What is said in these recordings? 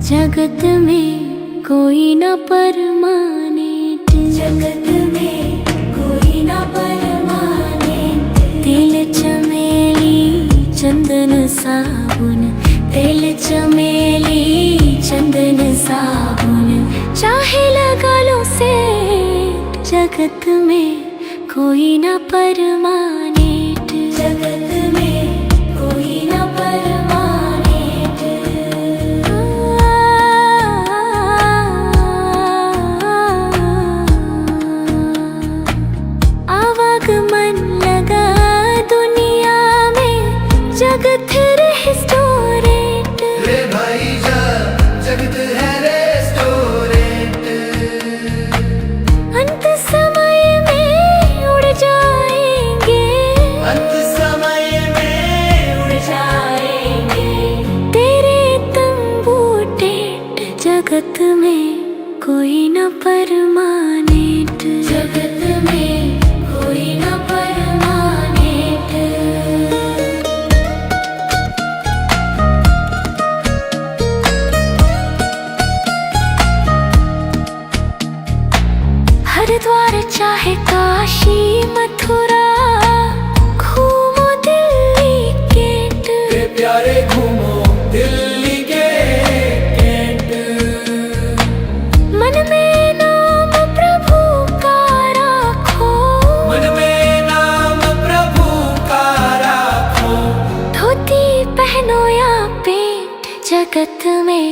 जगत में कोई न परमानेंट, जगत में कोई न परमानेंट। तेल चमेली चंदन साबुन, तेल चमेली चंदन साबुन, चाहे लगा लो सेंट। जगत में कोई न परमानेंट, जगत में कोई न परमानेंट। आवागमन लगा दुनिया में, जगत रेस्टोरेंट। रे भाई जा जगत है रेस्टोरेंट। अंत समय में उड़ जाएंगे, अंत समय में उड़ जाएंगे तेरे तंबू टेंट। जगत में कोई न परमानेंट, जगत में कोई न परमानेंट। हरिद्वार चाहे काशी मथुरा, घूमो दिल्ली गेट। रे प्यारे घूमो दिल्ली के गेट। मन में नाम प्रभु का राखो, मन में नाम प्रभु का राखो। धोती पहनो या पेंट। जगत में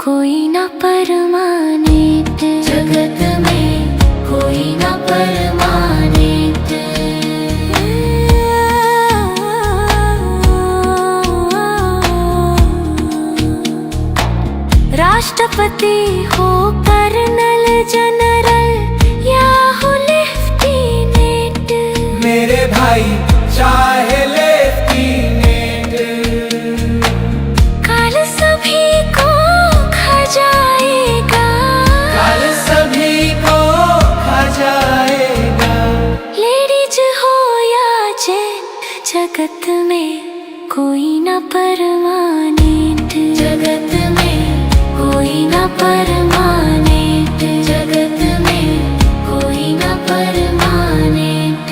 कोई न परमानेंट, जगत में कोई न परमानेंट। राष्ट्रपति हो कर्नल जनरल या हो लेफ्टिनेंट। मेरे भाई चाहे लेफ्टिनेंट। काल सभी को खा जाएगा, काल सभी को खा जाएगा। लेडीज हो या जेंट। जगत में कोई न परमानेंट, जगत में कोई न परमानेंट। जगत में कोई न परमानेंट।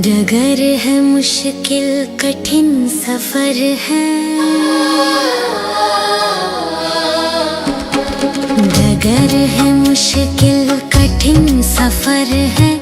डगर है मुश्किल कठिन सफर है, डगर है मुश्किल कठिन सफर है,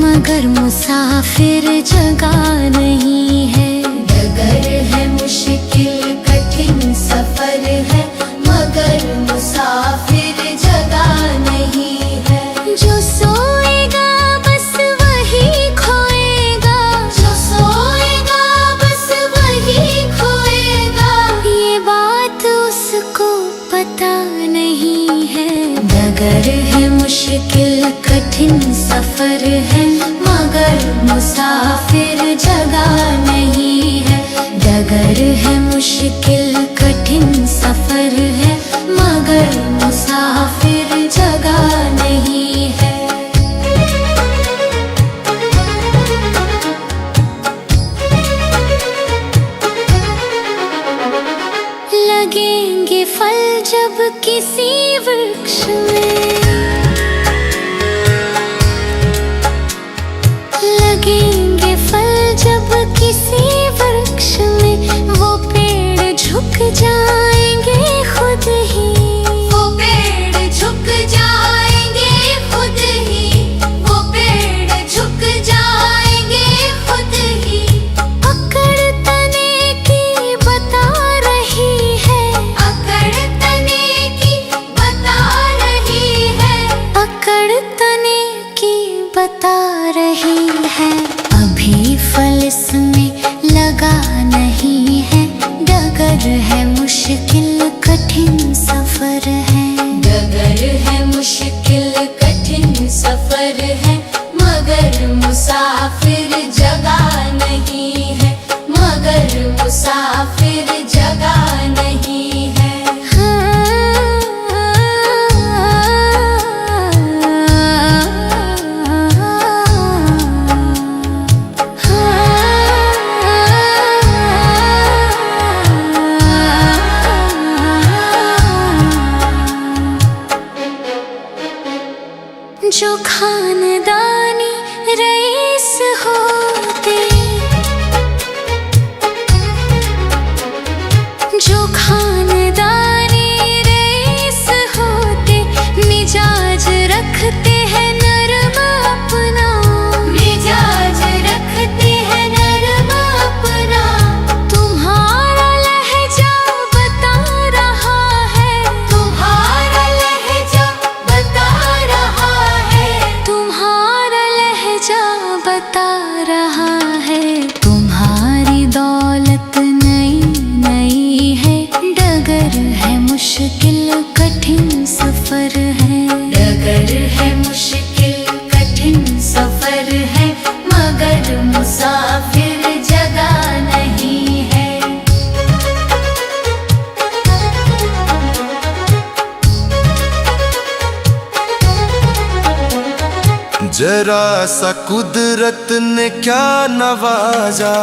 मगर मुसाफिर जगह नहीं है। डगर है मुश्किल कठिन सफर है, मगर मुसाफिर जगह नहीं है। जो सोएगा बस वही खोएगा, जो सोएगा बस वही खोएगा। ये बात उसको पता नहीं है। डगर है मुश्किल कठिन सफर है, मगर मुसाफिर जगह नहीं है। डगर है मुश्किल कठिन सफर है, मगर मुसाफिर जगह नहीं है। लगेंगे फल जब किसी वृक्ष में, लगेंगे फल जब किसी वृक्ष में। वो पेड़ झुक जाएंगे खुद ही, वो पेड़ झुक जाएंगे खुद ही, वो पेड़ झुक जाएंगे खुद ही। अकड़ तने की बता रही है, अकड़ तने की बता रही है, अकड़ तने की बता रही है, अभी फल इसमें लगा नहीं है। डगर है मुश्किल कठिन सफर है, डगर है मुश्किल कठिन सफर है, मगर मुसाफिर जगह नहीं है, मगर मुसाफिर जगह नहीं है। जो खानदानी रईस होते, जो खानदानी रईस होते, मिजाज रखते हैं नरम अपना, मिजाज रखते हैं नरम अपना। तुम्हारा लहजा बता रहा है, तुम्हारा लहजा बता रहा है, तुम्हारा लहजा बता रहा है। तुम्हारी दौलत नई नई है, डगर है मुश्किल कठिन सफर है, डगर है मुश्किल कठिन सफर है, मगर मुसाफिर जगह नहीं है। जरा सा कुदरत ने क्या नवाजा,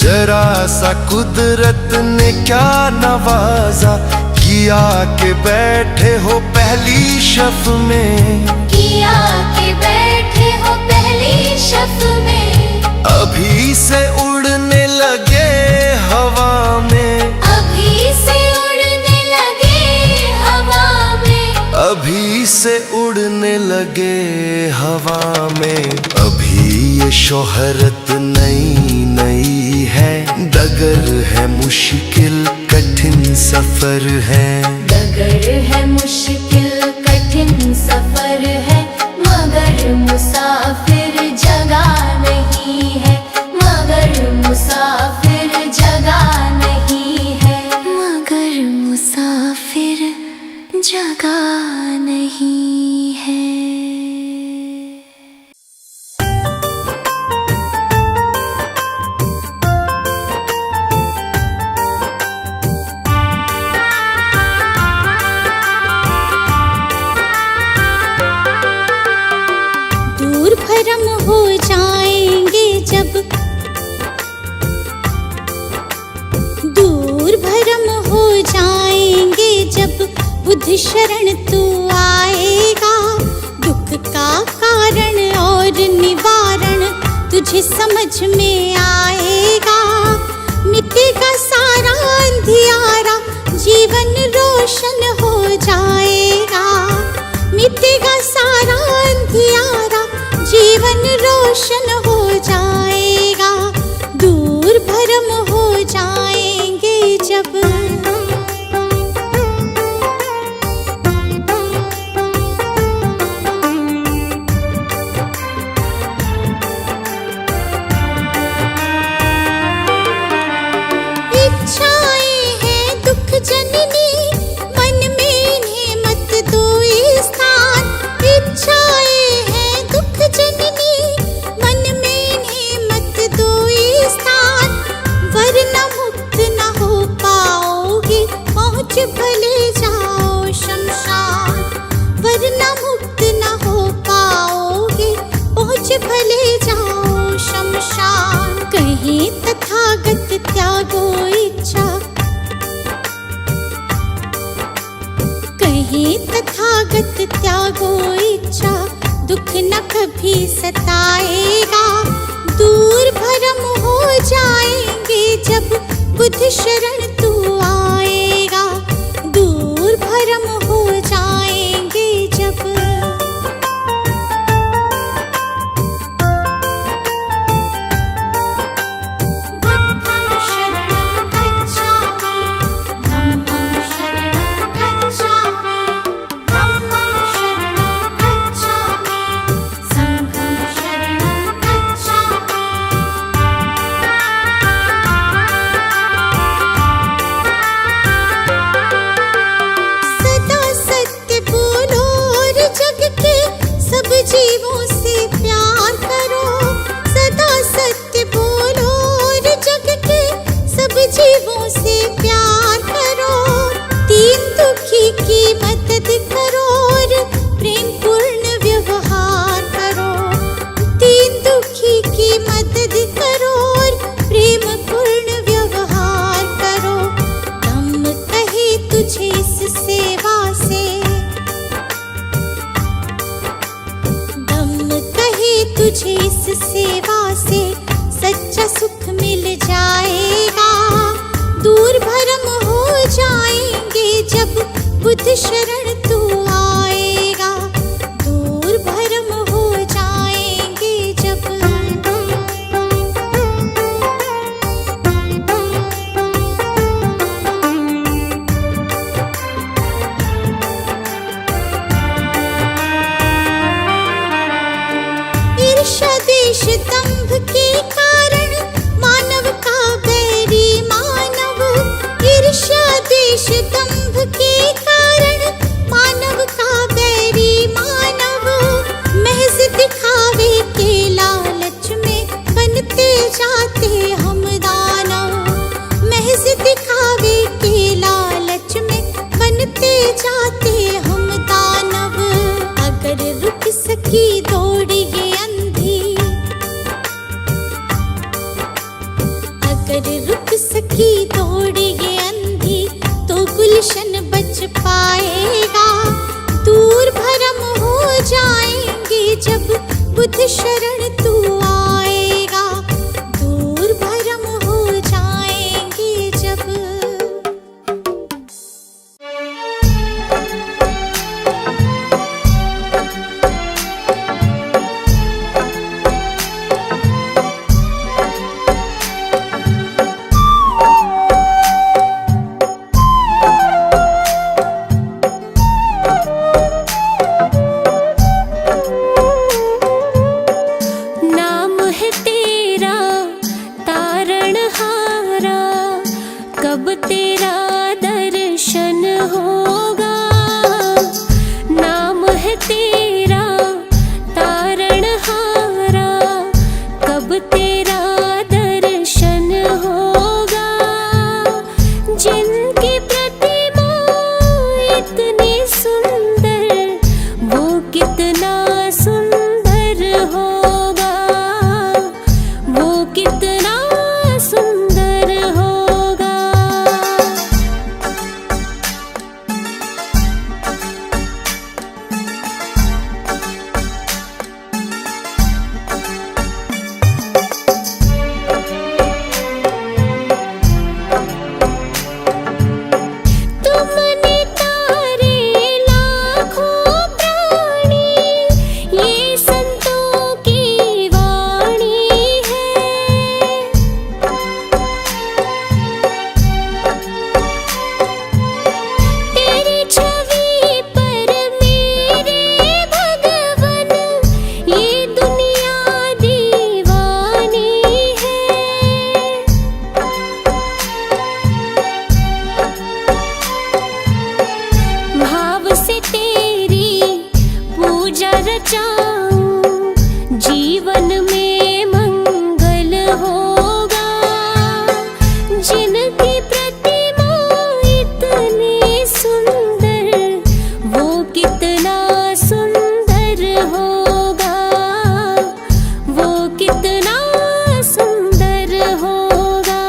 जरा सा कुदरत ने क्या नवाजा, किया के बैठे हो पहली शफ में, किया के बैठे हो पहली शफ में, अभी से उड़ने लगे हवा में, अभी से उड़ने लगे हवा में, अभी से उड़ने लगे हवा में। अभी ये शोहरत नई नई है, डगर है मुश्किल कठिन सफर है, डगर है मुश्किल कठिन सफर है, मगर मुसाफिर जगह नहीं है, मगर मुसाफिर जगह नहीं है, मगर मुसाफिर जगह नहीं है। दूर भरम हो जाएंगे जब, दूर भरम हो जाएंगे जब, बुद्ध शरण तू आएगा। दुख का कारण और निवारण तुझे समझ में आएगा। मिटेगा सारा अंधियारा, जीवन रोशन हो जाएगा। मिटेगा सारा अंधियारा, जीवन रोशन हो जाएगा। दूर भरम हो जाएंगे जब, इच्छाएं हैं दुख जननी, मन में इन्हें मत दो स्थान। इच्छाएं हैं दुख जननी, मन में इन्हें मत दो स्थान। वरना मुक्त न हो पाओगे, पहुँच भले जाओ शमशान। वरना मुक्त न हो पाओगे, पहुँच भले जाओ शमशान। कहीं तथागत त्यागो इच्छा, कहीं तथागत त्यागो इच्छा। दुख न कभी सताएगा। दूर भरम हो जाएंगे जब, बुद्ध शरण तू आएगा। दूर भरम हो जाएंगे जब, शरणं गच्छामि, धम्मं शरणं गच्छामि, धम्मं तुझे इस सेवा से सच्चा सुख मिल जाएगा। दूर भरम हो जाएंगे जब बुद्ध शरण तू आएगा। दूर भरम हो जाएंगे जब। ईर्ष्या द्वेष दंभ के कारण मानव का बैरी मानव। ईर्ष्या द्वेष दंभ के कारण मानव का बैरी मानव। महज दिखावे के लालच में बनते जाते हम दानव। महज दिखावे के लालच में बनते जाते हम दानव। अगर रुक सकी दौड़ ये अंधी, अगर रुक सकी दौड़ ये अंधी तो गुलशन बच पाएगा। दूर भरम हो जाएंगे जब बुद्ध शरण तू आएगा। दूर भरम हो जाएंगे जब। नाम है तेरा तारणहारा, कब तेरा दर्शन होगा। नाम है तेरा तारणहारा, कब तेरा दर्शन होगा। जिनकी प्रतिमा इतनी सुंदर, वो कितना सुंदर होगा। वो कितना सुंदर होगा। तुमने तारे लाखों प्राणी, ये संतों की वाणी है। तेरी छवि पर मेरे भगवन, ये दुनिया दीवानी है। भाव से तेरी पूजा रचाऊं, जीवन में मंगल होगा। जिनकी प्रतिमा इतनी सुंदर, वो कितना सुंदर होगा। वो कितना सुंदर होगा।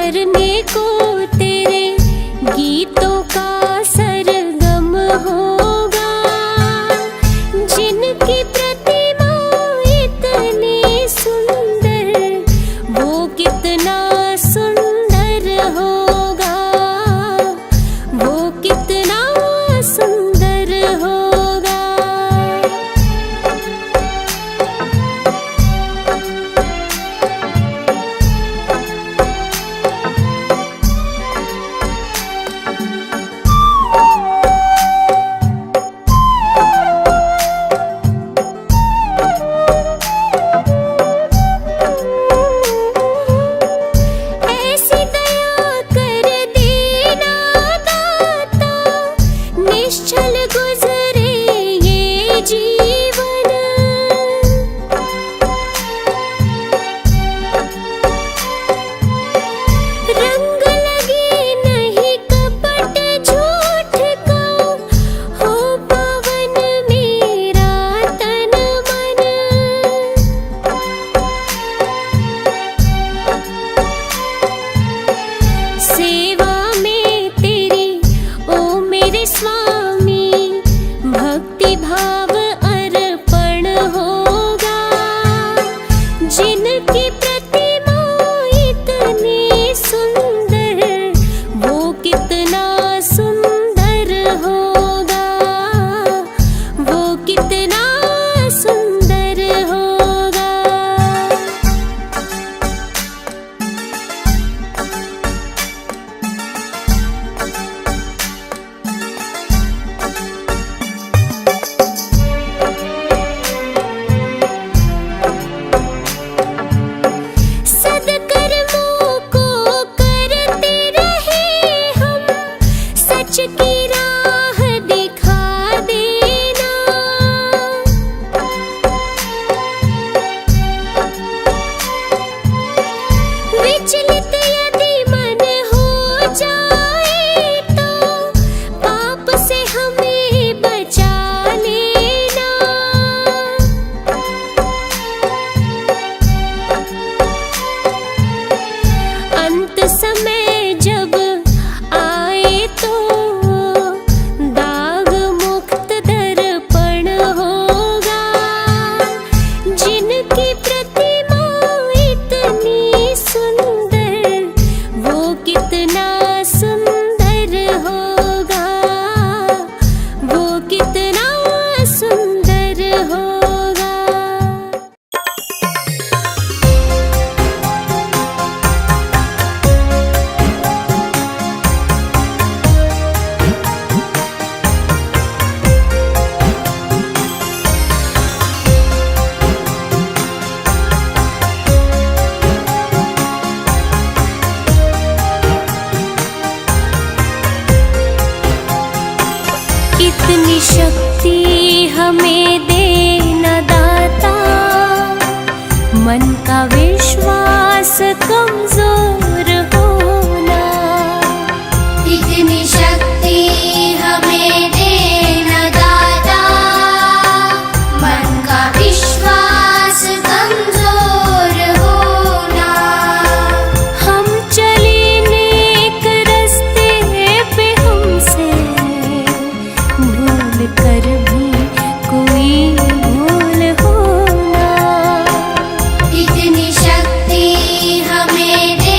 करने को तेरे गीतों का सरगम होगा। जिनकी प्रतिमा इतनी सुंदर, वो कितना सुंदर होगा, वो कितना सुंदर होगा। ऐसी दया कर देना दाता, निश्चल गुजरे ये जीवन। रंग लगे नहीं कपट झूठ का, हो पावन मेरा तन मन। सेवा में तेरी ओ मेरे स्वामी, भक्ति भाव अर्पण होगा। जिनकी प्रतिमा इतनी सुंदर, वो कितना सुंदर होगा, वो कितना सुंदर होगा। सद्कर्मों को करते रहे हम, सच की राह दिखा देना। विचलित यदि मन हो जाए तो, पाप से हमें बचा लेना। अंत समय जब आए तो, दाग मुक्त दर्पण होगा। जिनकी प्रतिमा इतनी सुंदर, वो कितना सुंदर होगा, वो कितना सुंदर होगा। इतनी शक्ति हमें देना दाता, मन का विश्वास कमजोर होना। इतनी शक्ति हमें देना दाता, मन का विश्वास कमजोर होना। हम चले नेक रस्ते पे, हमसे भूल कर भी कोई भूल होना। इतनी शक्ति हमें दे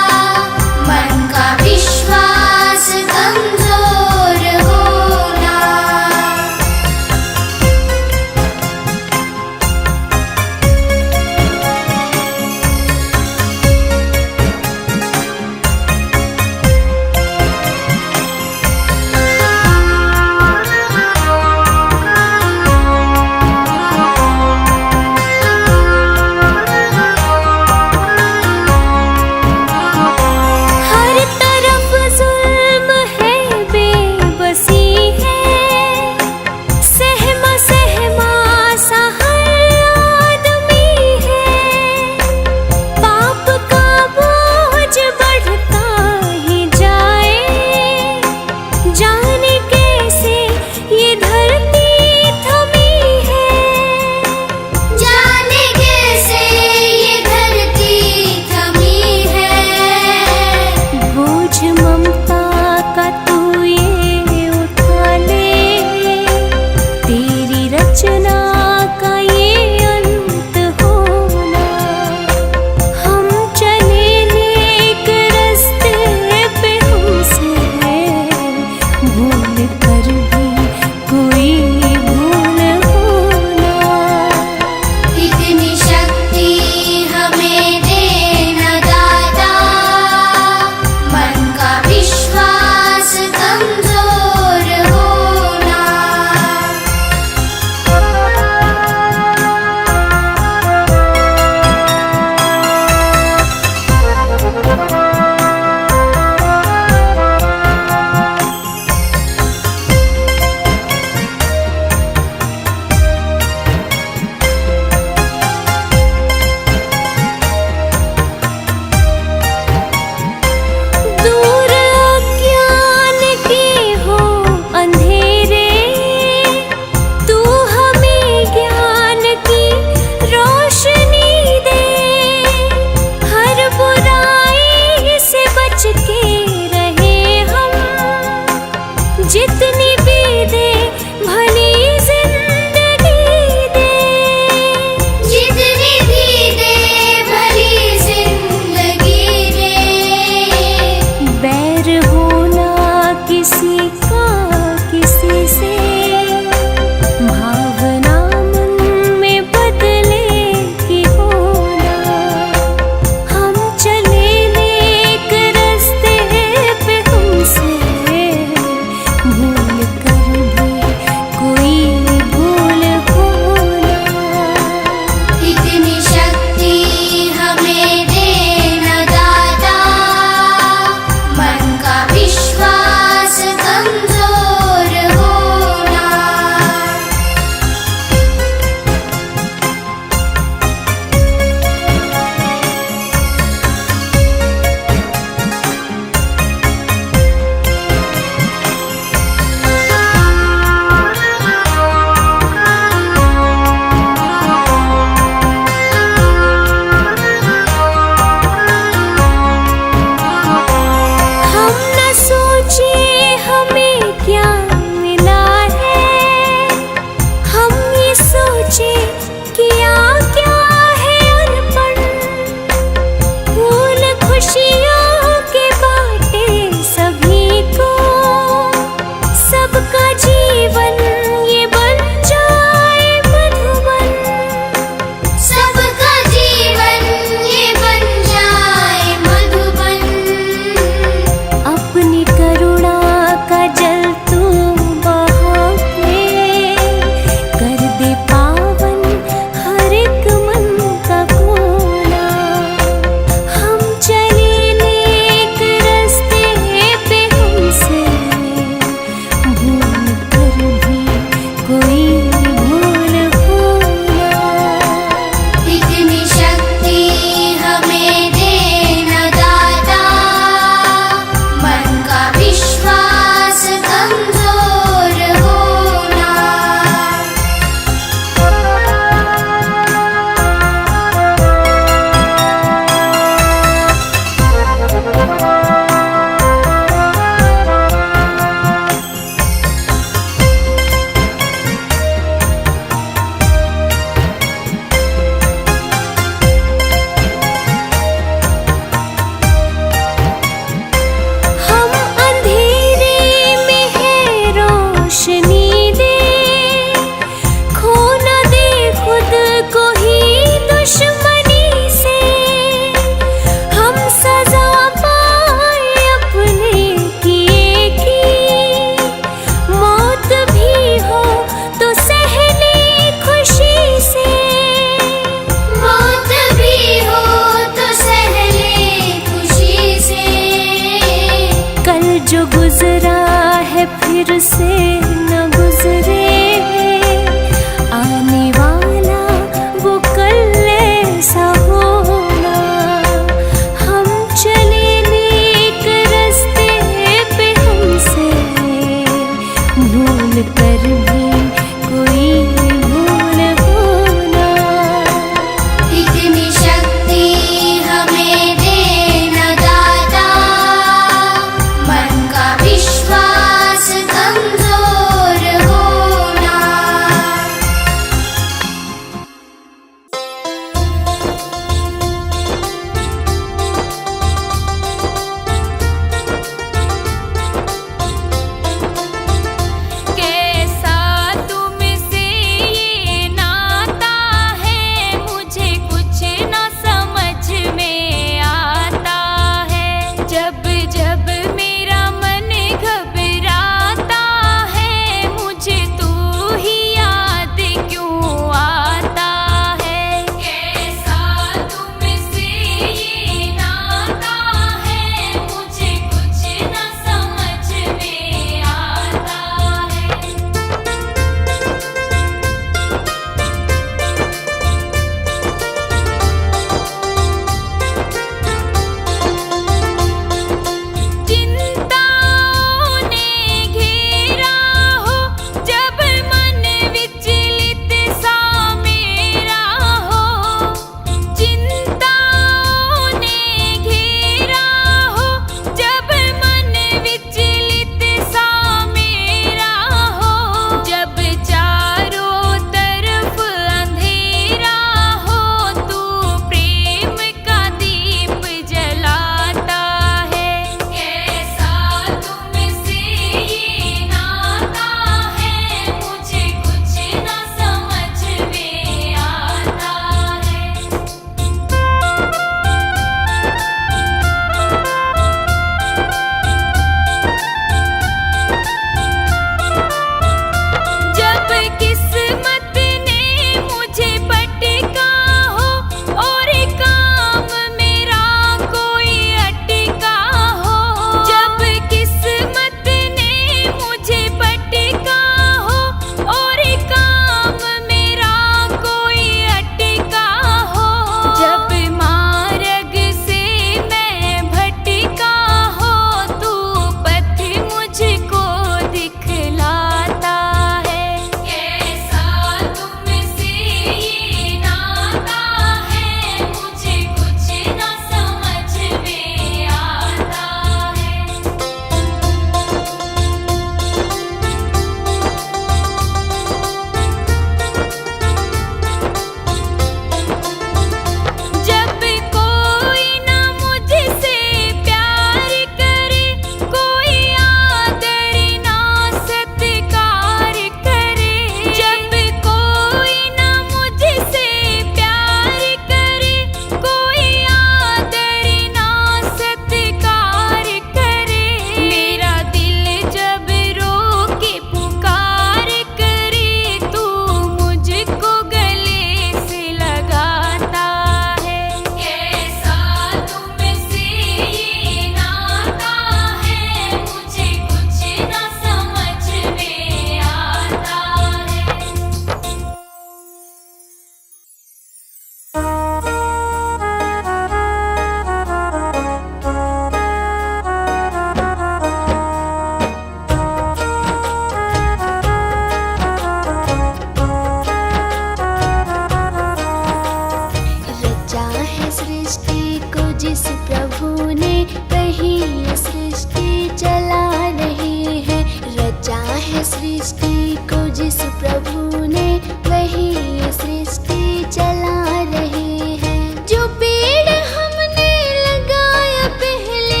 सृष्टि को जिस प्रभु ने वही ये सृष्टि चला रहे हैं। रचा है सृष्टि को जिस प्रभु ने वही ये सृष्टि चला रहे हैं। जो पेड़ हमने लगाया पहले,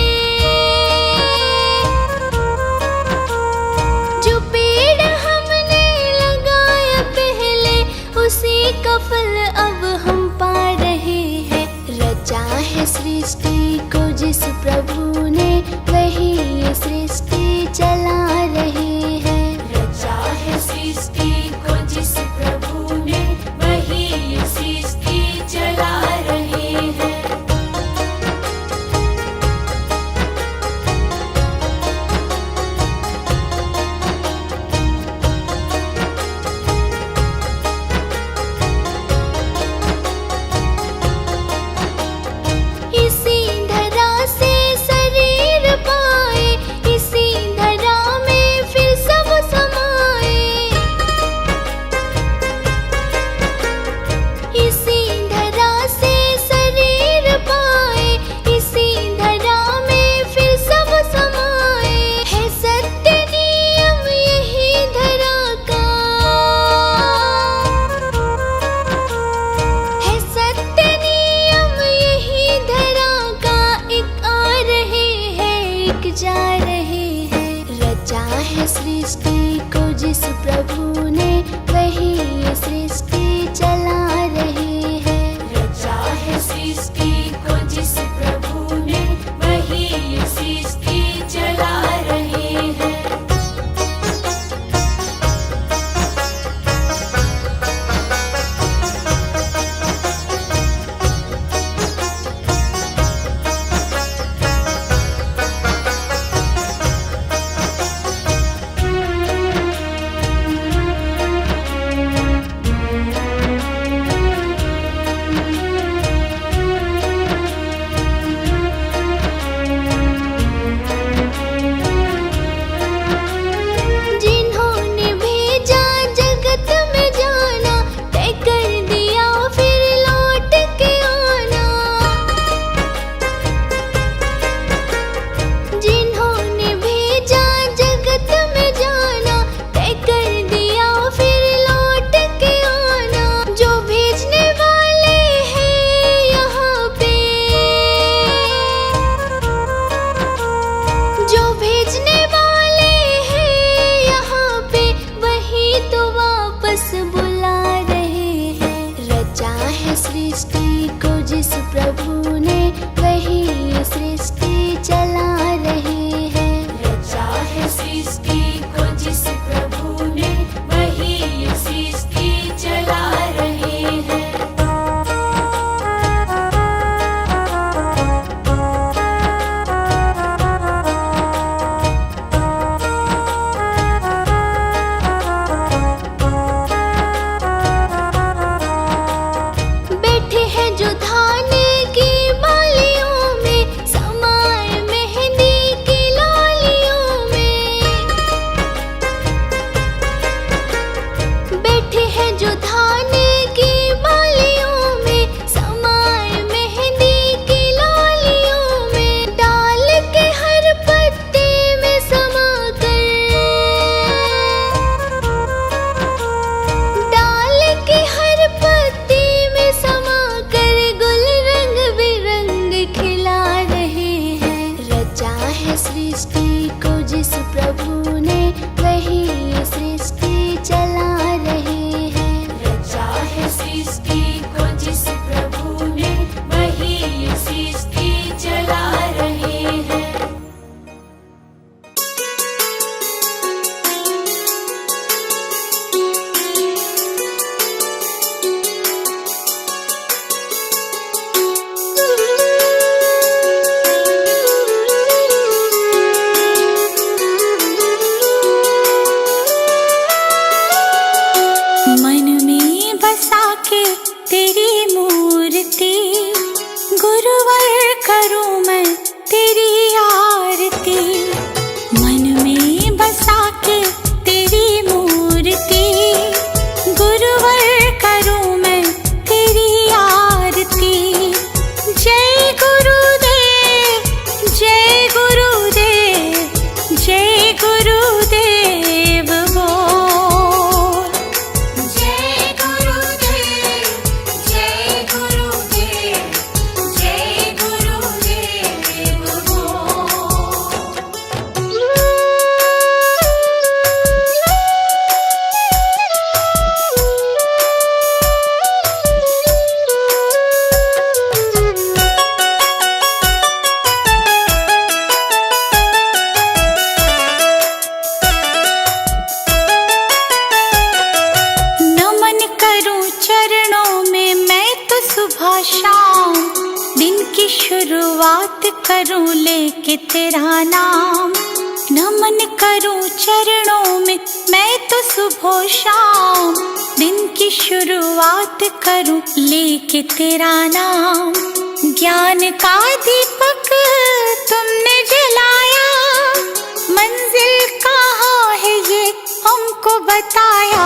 जो पेड़ हमने लगाया पहले, उसी का फल अब हम पा रहे हैं। रचा है सृष्टि को जिस प्रभु ने वही ये सृष्टि चला रहे हैं। रचा है सृष्टि को जिस प्रभु ने वही ये सृष्टि चला रहे हैं। इसी धरा से शरीर पाए, इसी धरा में फिर सब समाए। इसी धरा से शरीर पाए, इसी धरा में फिर सब समाए। है सत्य नियम यही धरा का, है सत्य नियम यही धरा का। एक आ रहे हैं, एक जा रहे हैं। रचा है सृष्टि को जिस प्रभु ने वही ये सृष्टि चला रहे हैं। रचा है सृष्टि को जिस प्रभु ने वही ये सृष्टि चला रहे हैं। जिन्होंने भेजा जगत में जाना, तय कर दिया फिर लौट के आना। जिन्होंने भेजा जगत में जाना, तय कर दिया फिर लौट के आना। जो भेजने वाले हैं यहाँ पे, जो भेजने वाले हैं यहाँ पे, वही तो वापस बुला रहे हैं। रचा है सृष्टि को जिस प्रभु ने वही ये सृष्टि चला रहे हैं। रचा है सृष्टि को जिस प्रभु ने वही ये सृष्टि चला रहे हैं। बैठे हैं जो धान की शाम, दिन की शुरुआत करूं लेके तेरा नाम। नमन करूं चरणों में मैं तो सुबह शाम, दिन की शुरुआत करूं लेके तेरा नाम। ज्ञान का दीपक तुमने जलाया, मंजिल कहाँ है ये हमको बताया।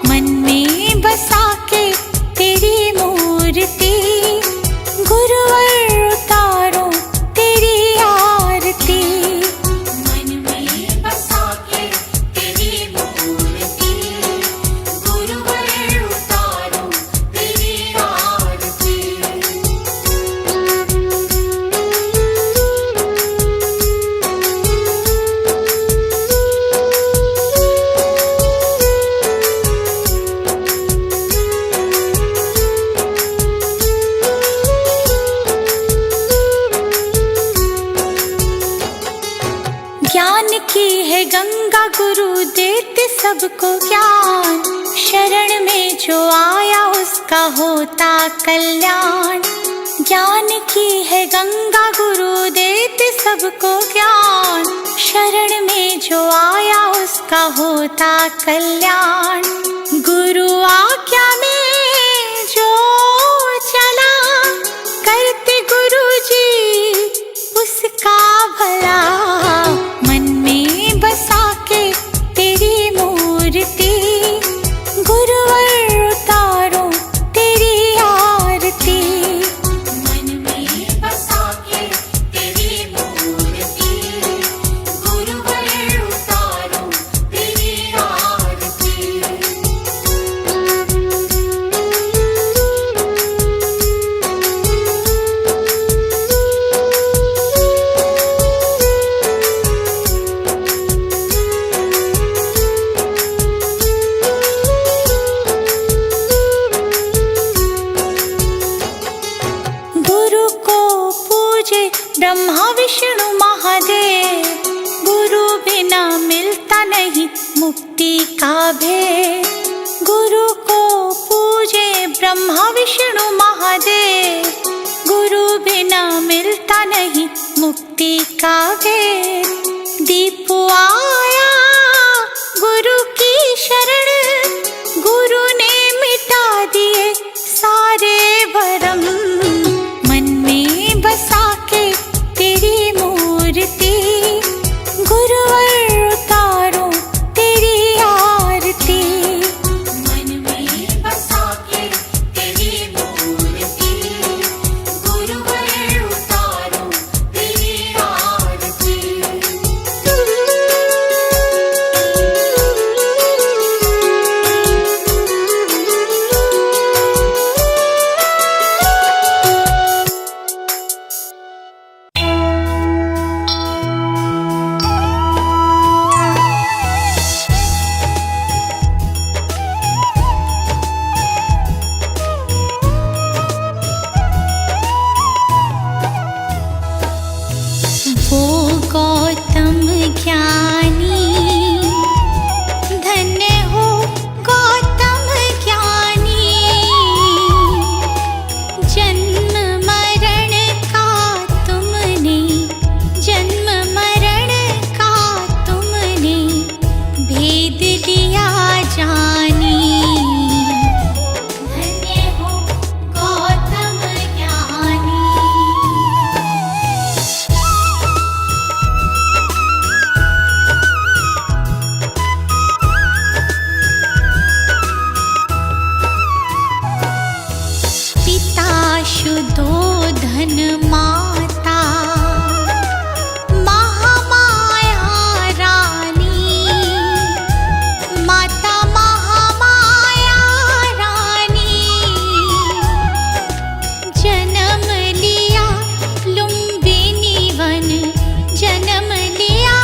मन में बसा के तेरी मूर्ति, गुरुवर उतारो तेरी आरती। मन में बसा के तेरी मूर्ति, गुरुवर उतारो तेरी आरती। ज्ञान की है गंगा गुरु देते सबको ज्ञान, शरण में जो आया उसका होता कल्याण। ज्ञान की है गंगा गुरु देते सबको ज्ञान, शरण में जो आया उसका होता कल्याण। गुरु आज्ञा में जो चला, करते गुरु जी उसका भला। मन में बसा के तेरी मूर्ति, गुरुवर उतारो तेरी आरती। मन में बसा के तेरी मूर्ति, गुरुवर उतारो तेरी आरती। गुरु को पूजे ब्रह्मा विष्णु महादेव, गुरु बिना मिलता नहीं मुक्ति का भेद। गुरु को पूजे ब्रह्मा विष्णु महादेव, गुरु बिना मिलता नहीं मुक्ति का भेद। दीप आया गुरु की शरण, गुरु ने मिटा दिए सारे भरम। मन में बसा के तेरी मूर्ति, गुरुवर उतारो तेरी आरती। मन में बसा के तेरी मूर्ति, गुरुवर उतारो तेरी आरती। वो गौतम ज्ञानी, धन्य हो गौतम ज्ञानी। जन्म मरण का तुमने, जन्म मरण का तुमने भेद लिया जानी। धन्य हो गौतम ज्ञानी। पिता शुद्धोधन माता, महामाया रानी। माता महामाया रानी, जन्म लिया लुम्बिनी वन, जन्म लिया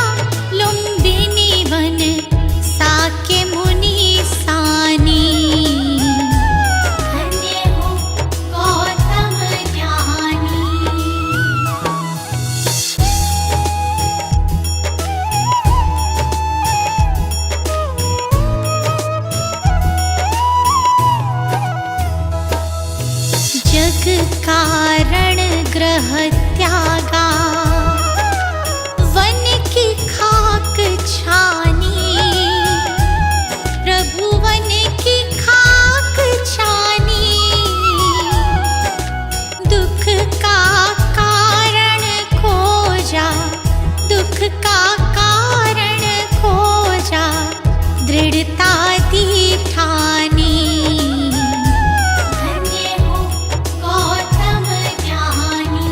लुम्बिनी वन। साके मुनि सानी, धन्य हो गौतम ज्ञानी। कारण ग्रह त्यागा, वन की खाक छानी, प्रभु वन की खाक छानी, दुख का कारण खोजा, दुख का कारण खोजा, दृढ़ता दी ठानी। धन्य हो गौतम ज्ञानी।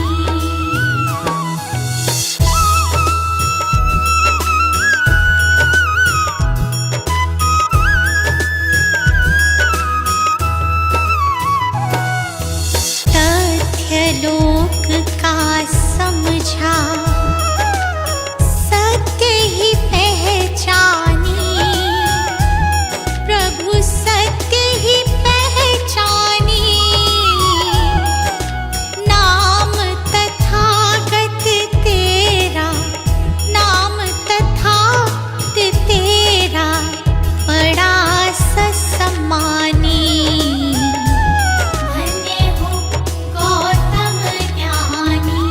तथ्य लोक का समझा, सत्य ही पहचानी, प्रभु सत्य ही पहचानी, नाम तथागत तेरा, नाम तथागत तेरा, बड़ा ससम्मानी। धन्य हो गौतम ज्ञानी।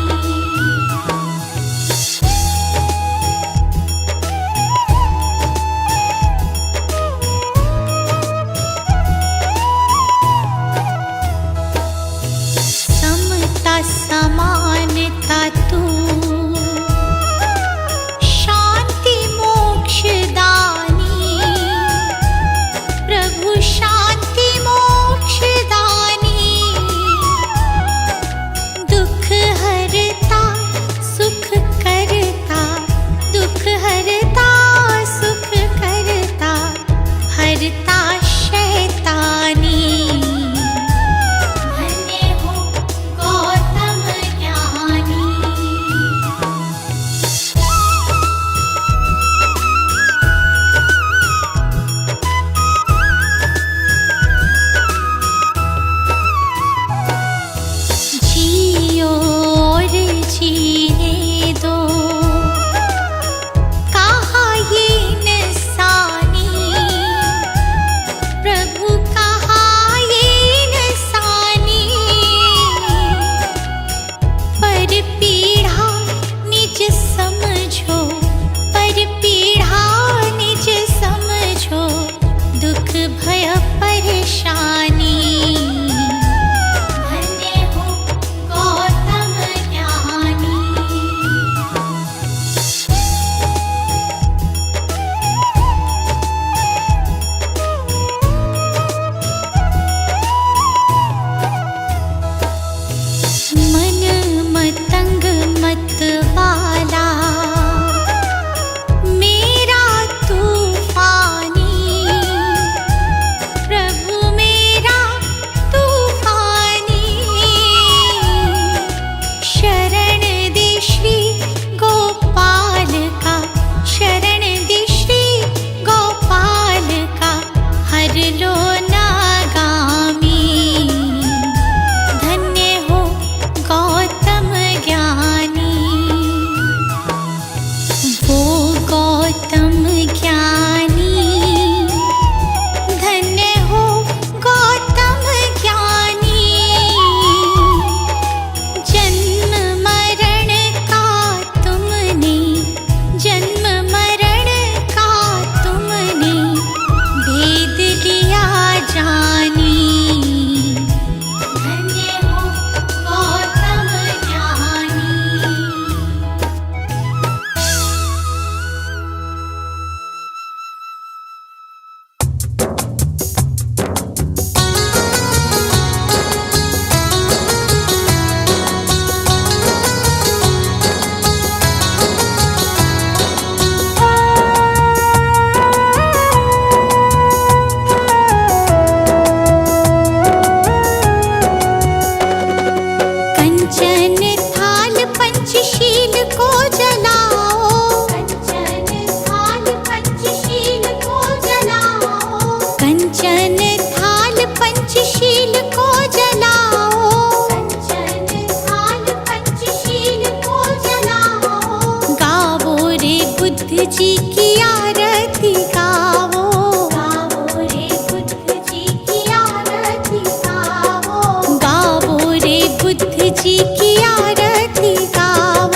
जी की आरती गाओ,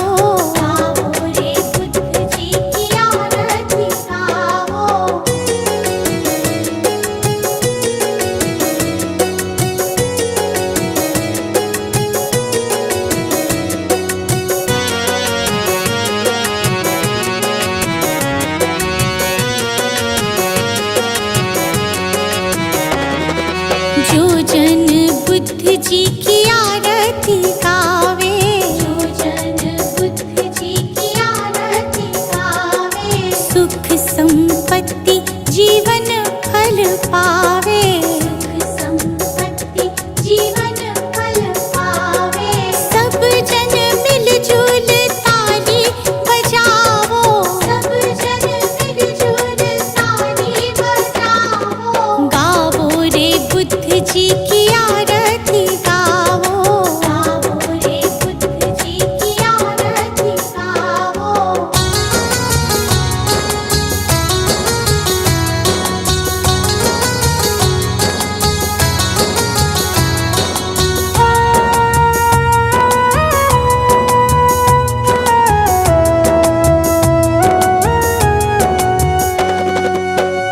गाओ रे बुद्ध जी की आरती गाओ। जो जन बुद्ध जी की आरती गावे, जो जन बुद्ध जी की आरती गावे, सुख संपत्ति जीवन फल पावे, सुख संपत्ति जीवन फल पावे। सब जन मिलजुल ताली बजाओ, सब जन मिलजुल ताली बजाओ, गाओ रे बुद्ध जी की आरती गाओ, गाओ रे बुद्ध जी की आरती गाओ।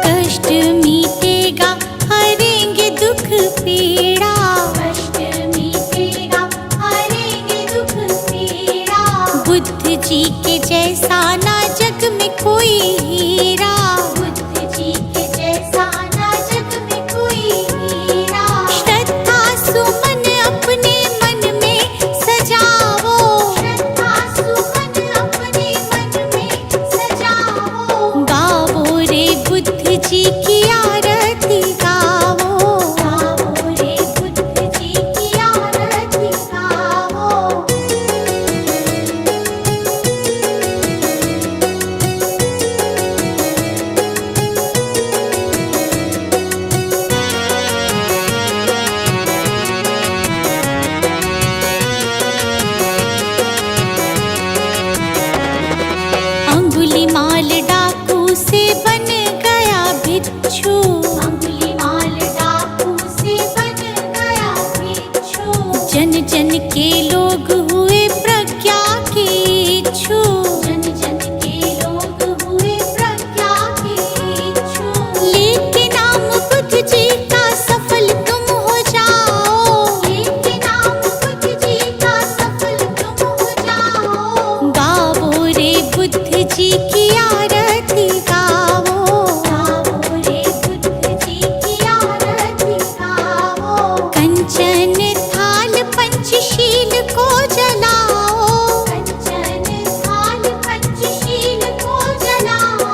कष्ट मीटेगा हरेंगे दुख पीड़ा, कष्ट मीटेगा हरेंगे दुख पीड़ा, बुद्ध जी के जैसा ना जग में कोई हीरा, बुद्ध जी के जैसा ना जग में कोई हीरा। श्रद्धा सुमन अपने मन में सजाओ, श्रद्धा सुमन अपने मन में सजाओ, गाओ रे बुद्ध जी की आरती गाओ, गाओ रे बुद्ध जी की आरती गाओ। अंगुलीमाल डाकू से बन गया भिक्षु, अंगुलीमाल डाकू से बन गया भिक्षु, जन जन के लोग हुए प्रज्ञा के इच्छु, जन जन के लोग हुए प्रज्ञा के इच्छु। लेके नाम बुद्ध जी का सफल तुम हो जाओ, लेके नाम बुद्ध जी का सफल तुम हो जाओ, गाओ रे बुद्ध जी की आरती गाओ, गाओ रे बुद्ध जी की आरती गाओ। कंचन थाल पंचशील को जलाओ, कंचन थाल पंचशील को जलाओ,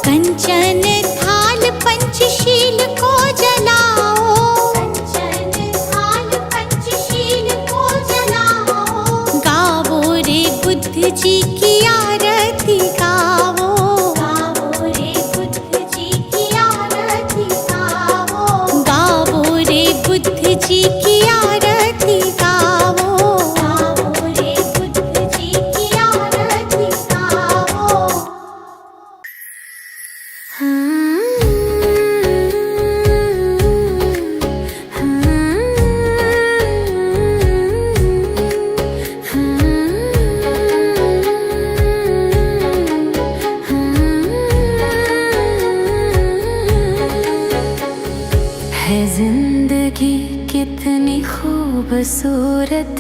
कंचन थाल पंचशील को जलाओ, कंचन थाल पंचशील को जलाओ, गाओ रे बुद्ध जी की आरती गाओ, गाओ रे बुद्ध जी की आरती गाओ, गाओ रे बुद्ध जी की आरती गाओ, गाओ रे बुद्ध जी की आरती गाओ। है जिंदगी कितनी खूबसूरत,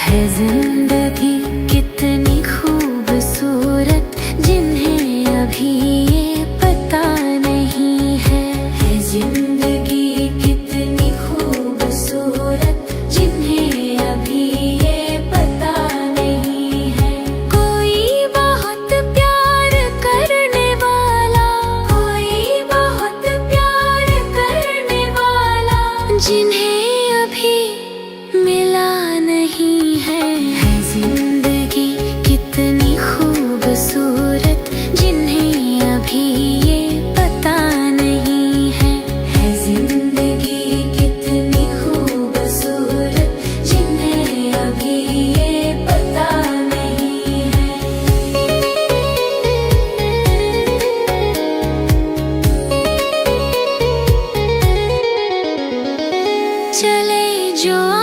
है जिंदगी कितनी खूबसूरत, जिन्हें अभी ये पता नहीं है जिंदगी कितनी खूबसूरत, जिन्हें अभी ये पता नहीं है। कोई बहुत प्यार करने वाला, कोई बहुत प्यार करने वाला, जिन्हें अभी मिला नहीं है जिंदगी चले जो